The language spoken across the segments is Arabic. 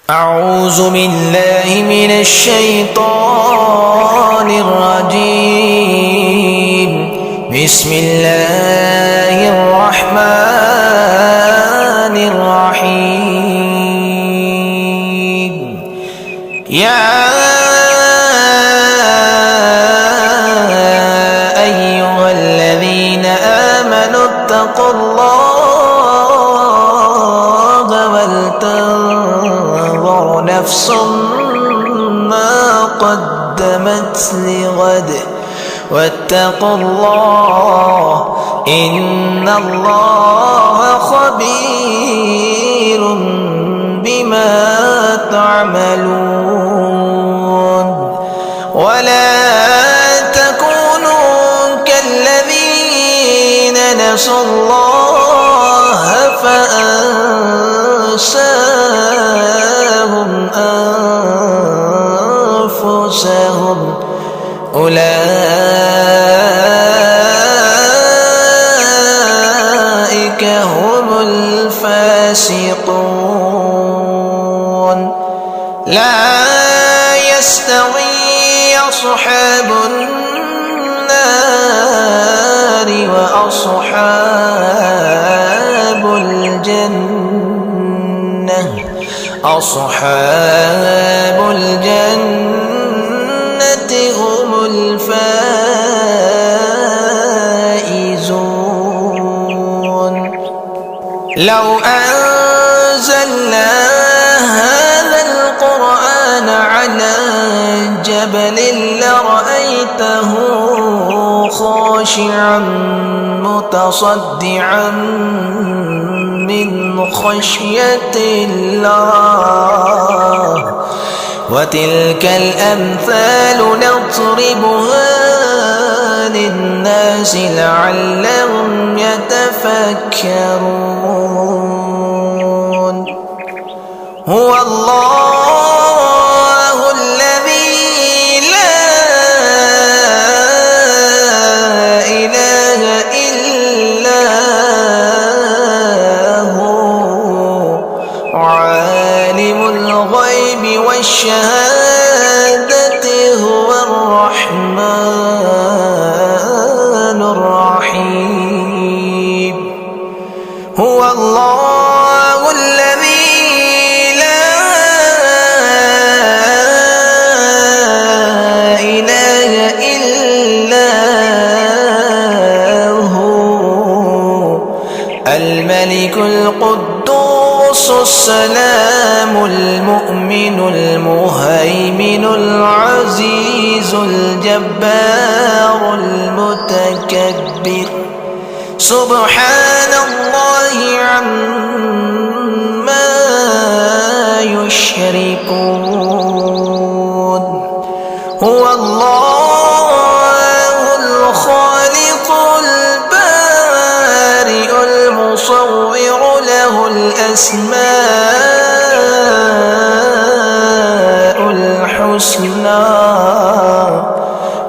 أعوذ بالله من الشيطان الرجيم. بسم الله الرحمن الرحيم. يا أيها الذين آمنوا اتقوا الله ولتنظر نفس ما قدمت لغد واتقوا الله إن الله خبير بما تعملون. ولا تكونوا كالذين نسوا الله فأنساهم أنفسهم أولئك هم الفاسقون. لا يستوي أصحاب النار وأصحاب الجنة أصحاب الجنة هم الفائزون. لو أنزلنا هذا القرآن على جبل لرأيته خاشعا متصدعا من خشية الله. وتلك الأمثال نضربها للناس لعلهم يتفكرون. هو الله الذي لا إله إلا هو عالم الغيب والشهادة هو الرحمن الرحيم. هو الله الذي لا إله إلا هو الملك القدوس السلام المؤمن المهيمن العزيز الجبار المتكبر. سبحان الله عما يشركون. هو الله الخالق البارئ المصور له الأسماء الحسنى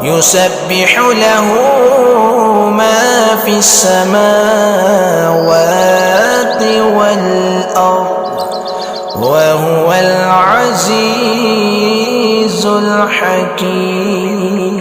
يسبح له ما في السماوات والأرض وهو العزيز الحكيم.